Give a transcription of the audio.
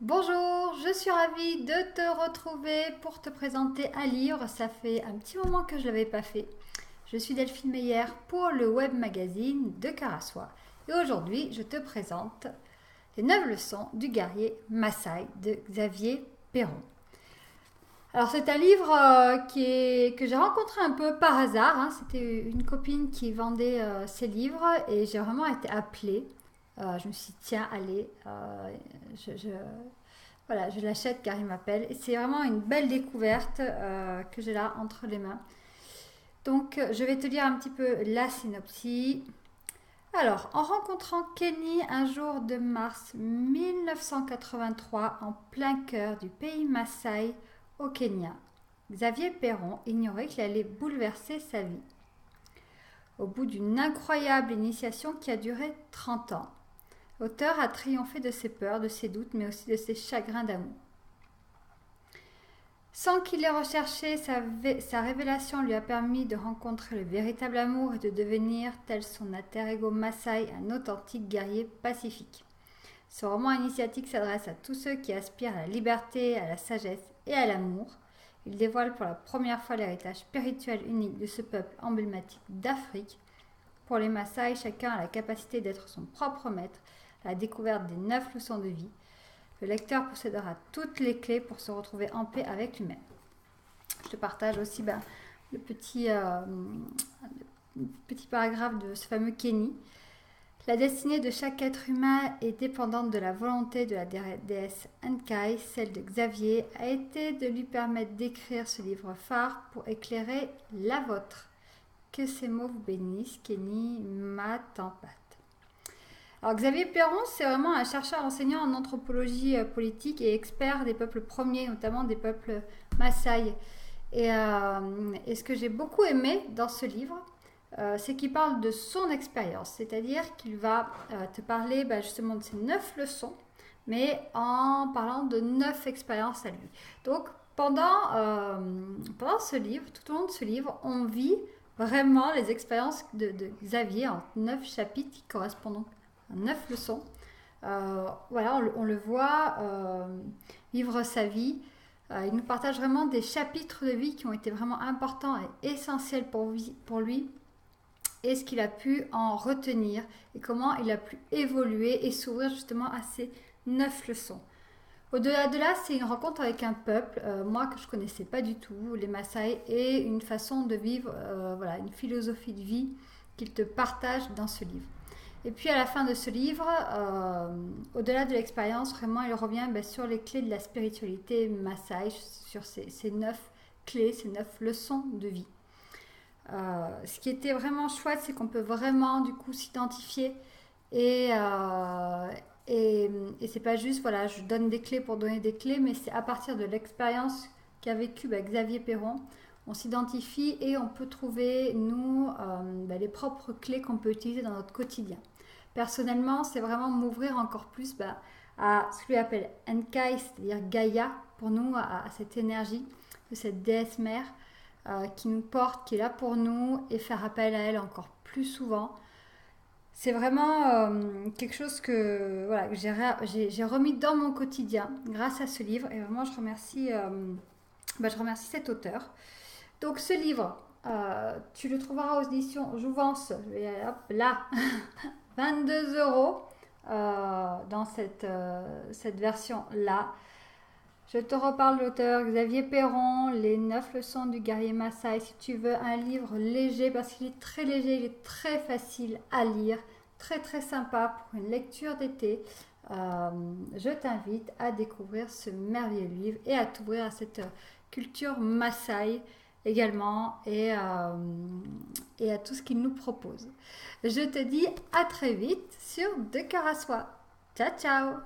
Bonjour, je suis ravie de te retrouver pour te présenter un livre. Ça fait un petit moment que je ne l'avais pas fait. Je suis Delphine Meyer pour le web magazine de Karaswa. Et aujourd'hui, je te présente les 9 leçons du guerrier Maasai de Xavier Perron. Alors c'est un livre que j'ai rencontré un peu par hasard. C'était une copine qui vendait ses livres et j'ai vraiment été appelée. Je me suis dit, tiens, allez, voilà, je l'achète car il m'appelle. Et c'est vraiment une belle découverte que j'ai là entre les mains. Donc, je vais te lire un petit peu la synopsis. Alors, en rencontrant Kenny un jour de mars 1983 en plein cœur du pays Maasai au Kenya, Xavier Perron ignorait qu'il allait bouleverser sa vie. Au bout d'une incroyable initiation qui a duré 30 ans, l'auteur a triomphé de ses peurs, de ses doutes, mais aussi de ses chagrins d'amour. Sans qu'il ait recherché, sa révélation lui a permis de rencontrer le véritable amour et de devenir, tel son alter ego Maasai, un authentique guerrier pacifique. Ce roman initiatique s'adresse à tous ceux qui aspirent à la liberté, à la sagesse et à l'amour. Il dévoile pour la première fois l'héritage spirituel unique de ce peuple emblématique d'Afrique. Pour les Maasai, chacun a la capacité d'être son propre maître, à la découverte des 9 leçons de vie. Le lecteur possédera toutes les clés pour se retrouver en paix avec lui-même. Je te partage aussi le petit paragraphe de ce fameux Kenny. La destinée de chaque être humain est dépendante de la volonté de la déesse Enkai. Celle de Xavier a été de lui permettre d'écrire ce livre phare pour éclairer la vôtre. Que ces mots vous bénissent, Kenny Matampat. Alors Xavier Perron, c'est vraiment un chercheur enseignant en anthropologie politique et expert des peuples premiers, notamment des peuples Maasai. Et ce que j'ai beaucoup aimé dans ce livre, c'est qu'il parle de son expérience, c'est-à-dire qu'il va te parler justement de ces 9 leçons, mais en parlant de 9 expériences à lui. Donc pendant ce livre, tout au long de ce livre, on vit vraiment les expériences de Xavier en 9 chapitres qui correspondent à 9 leçons. Voilà, on le voit vivre sa vie. Il nous partage vraiment des chapitres de vie qui ont été vraiment importants et essentiels pour lui, et ce qu'il a pu en retenir et comment il a pu évoluer et s'ouvrir justement à ces 9 leçons. Au-delà de là, c'est une rencontre avec un peuple, moi que je ne connaissais pas du tout, les Maasai, et une façon de vivre, voilà, une philosophie de vie qu'il te partage dans ce livre. Et puis à la fin de ce livre, au-delà de l'expérience, vraiment il revient sur les clés de la spiritualité Maasai, sur ces 9 clés, ces 9 leçons de vie. Ce qui était vraiment chouette, c'est qu'on peut vraiment du coup s'identifier et c'est pas juste voilà, je donne des clés pour donner des clés, mais c'est à partir de l'expérience qu'a vécu Xavier Perron, on s'identifie et on peut trouver nous les propres clés qu'on peut utiliser dans notre quotidien. Personnellement, c'est vraiment m'ouvrir encore plus à ce que lui appelle Enkai, c'est-à-dire Gaïa, pour nous, à cette énergie de cette déesse mère qui nous porte, qui est là pour nous, et faire appel à elle encore plus souvent. C'est vraiment quelque chose que, voilà, que j'ai remis dans mon quotidien grâce à ce livre, et vraiment je remercie cet auteur. Donc ce livre, tu le trouveras aux éditions Jouvence, là, 22 € dans cette version-là. Je te reparle de l'auteur Xavier Perron, Les 9 leçons du guerrier Maasai. Si tu veux un livre léger, parce qu'il est très léger, il est très facile à lire, très très sympa pour une lecture d'été, je t'invite à découvrir ce merveilleux livre et à t'ouvrir à cette culture Maasai également et à tout ce qu'il nous propose. Je te dis à très vite sur De Cœur à Soi. Ciao ciao.